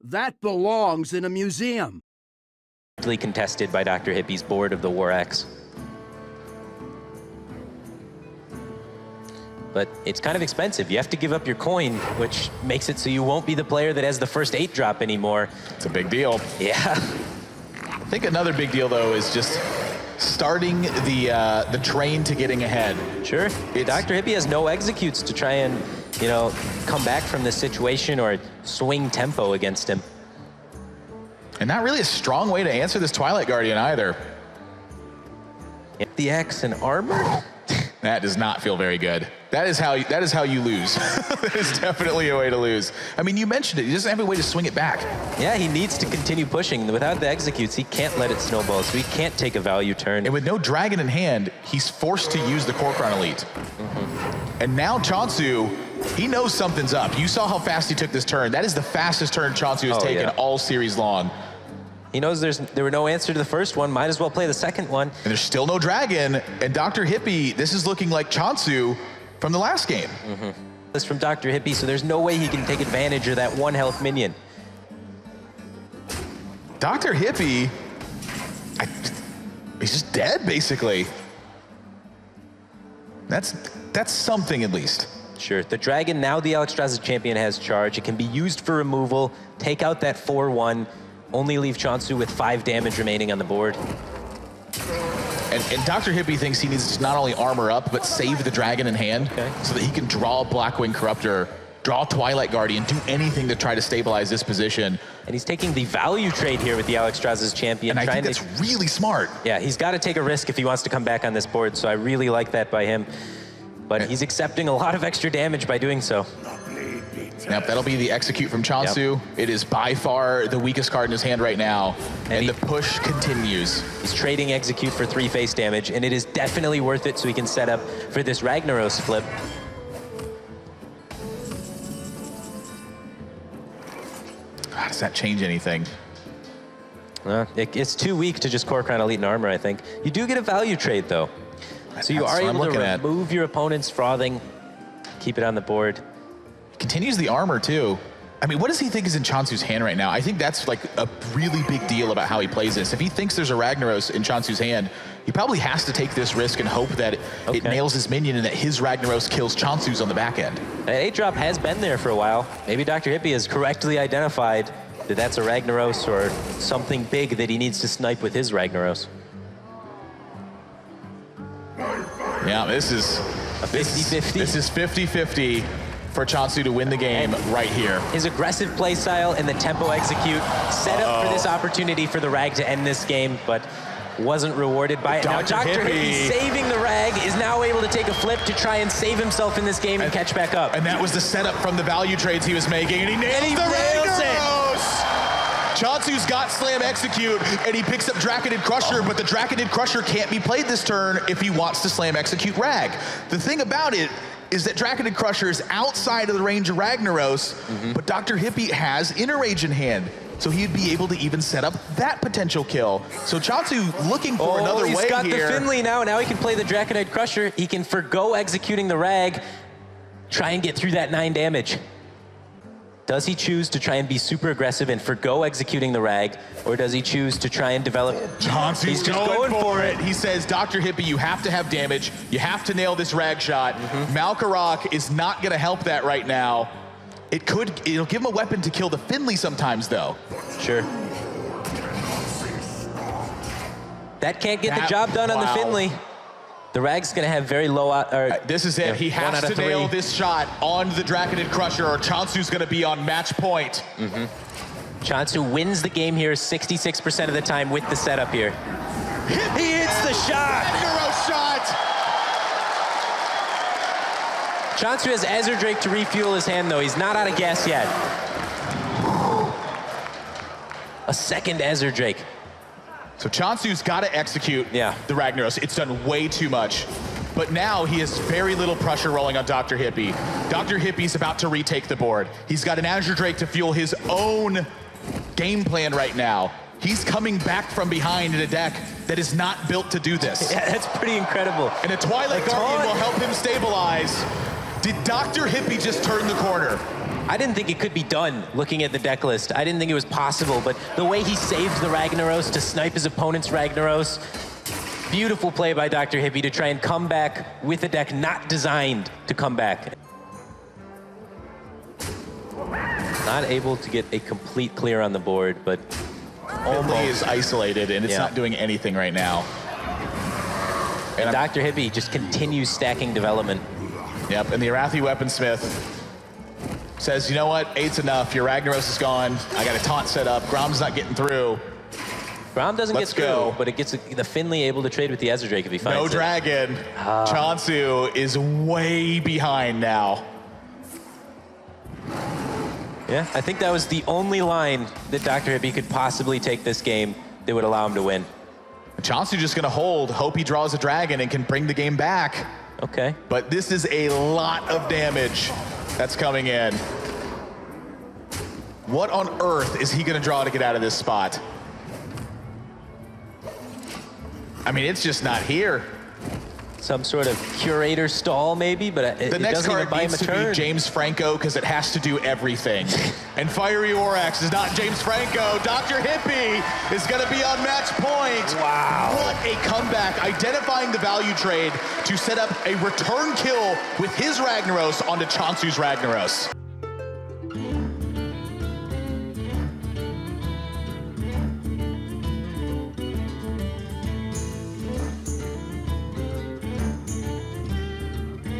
That belongs in a museum. Contested by Dr. Hippi's board of the War Axe. But it's kind of expensive. You have to give up your coin, which makes it so you won't be the player that has the first 8 drop anymore. It's a big deal. Yeah. I think another big deal, though, is just starting the train to getting ahead. Sure. Dr. Hippi has no executes to try and, you know, come back from this situation or swing tempo against him. And not really a strong way to answer this Twilight Guardian either. The axe and armor? That does not feel very good. That is how you lose. That is definitely a way to lose. I mean, you mentioned it. He doesn't have a way to swing it back. Yeah, he needs to continue pushing. Without the executes, he can't let it snowball, so he can't take a value turn. And with no dragon in hand, he's forced to use the Kor'kron Elite. And now Chonsu, he knows something's up. You saw how fast he took this turn. That is the fastest turn Chonsu has taken all series long. He knows there were no answer to the first one. Might as well play the second one. And there's still no dragon. And Dr. Hippi, this is looking like Chonsu from the last game. This from Dr. Hippi, so there's no way he can take advantage of that 1 health minion. Dr. Hippi, he's just dead, basically. That's something, at least. Sure. The dragon, now the Alexstrasza champion, has charge. It can be used for removal, take out that 4/1, only leave Chonsu with 5 damage remaining on the board. And Dr. Hippi thinks he needs to not only armor up, but save the dragon in hand so that he can draw Blackwing Corruptor, draw Twilight Guardian, do anything to try to stabilize this position. And he's taking the value trade here with the Alexstrasza's champion. And I think that's really smart. Yeah, he's got to take a risk if he wants to come back on this board, so I really like that by him. But he's accepting a lot of extra damage by doing so. Yep, that'll be the execute from Chonsu. Yep. It is by far the weakest card in his hand right now, and the push continues. He's trading execute for 3 face damage, and it is definitely worth it so he can set up for this Ragnaros flip. How does that change anything? It's too weak to just Kor'kron Elite and Armor, I think. You do get a value trade, though. So you are able to remove your opponent's frothing, keep it on the board. Continues the armor, too. I mean, what does he think is in Chonsu's hand right now? I think that's like a really big deal about how he plays this. If he thinks there's a Ragnaros in Chonsu's hand, he probably has to take this risk and hope that it nails his minion and that his Ragnaros kills Chonsu's on the back end. That 8-drop has been there for a while. Maybe Dr. Hippi has correctly identified that that's a Ragnaros or something big that he needs to snipe with his Ragnaros. Yeah, this is a 50-50. This is 50-50 for Chonsu to win the game right here. His aggressive play style and the tempo execute set up for this opportunity for the Rag to end this game, but wasn't rewarded by it. Now Dr. Hippi, saving the Rag, is now able to take a flip to try and save himself in this game and catch back up. And that was the setup from the value trades he was making, and he nails the Ragnaros! Chonsu's got Slam Execute, and he picks up Draconid Crusher, but the Draconid Crusher can't be played this turn if he wants to Slam Execute Rag. The thing about it is that Draconid Crusher is outside of the range of Ragnaros, but Dr. Hippi has Inner Rage in hand, so he'd be able to even set up that potential kill. So Chonsu looking for another way here. He's got the Finley now. Now he can play the Draconid Crusher. He can forgo executing the Rag, try and get through that 9 damage. Does he choose to try and be super aggressive and forgo executing the Rag, or does he choose to try and develop? Chonsu's just going for it. He says, Dr. Hippi, you have to have damage. You have to nail this Rag shot. Malkarak is not going to help that right now. It'll give him a weapon to kill the Finley sometimes, though. Sure. That can't get the job done on the Finley. The Rag's going to have very low... this is it. He has to nail this shot on the Draconid Crusher, or Chonsu's going to be on match point. Chonsu wins the game here 66% of the time with the setup here. He hits the shot! Ragnaros shot! Chonsu has Azure Drake to refuel his hand, though. He's not out of gas yet. A second Azure Drake. So Chonsu's got to execute the Ragnaros. It's done way too much. But now he has very little pressure rolling on Dr. Hippi. Dr. Hippi's about to retake the board. He's got an Azure Drake to fuel his own game plan right now. He's coming back from behind in a deck that is not built to do this. Yeah, that's pretty incredible. And a Twilight Guardian will help him stabilize. Did Dr. Hippi just turn the corner? I didn't think it could be done looking at the deck list. I didn't think it was possible, but the way he saved the Ragnaros to snipe his opponent's Ragnaros, beautiful play by Dr. Hippi to try and come back with a deck not designed to come back. Not able to get a complete clear on the board, but Only is isolated, and it's not doing anything right now. And Dr. Hippi just continues stacking development. Yep, and the Arathi Weaponsmith says, you know what, 8's enough. Your Ragnaros is gone. I got a taunt set up. Grom's not getting through. Grom doesn't Let's get through, go. but it gets the Finley able to trade with the Ezra Drake if he finds No it. dragon. Chonsu is way behind now. Yeah, I think that was the only line that Dr. Hippi could possibly take this game that would allow him to win. Chonsu just gonna hold, hope he draws a dragon and can bring the game back. Okay. But this is a lot of damage that's coming in. What on earth is he gonna draw to get out of this spot? I mean, it's just not here. Some sort of curator stall maybe, but The it next doesn't even card buy him needs a to be turn. James Franco because it has to do everything. And Fiery Orax is not James Franco. Dr. Hippi is going to be on match point. Wow. What a comeback. Identifying the value trade to set up a return kill with his Ragnaros onto Chonsu's Ragnaros.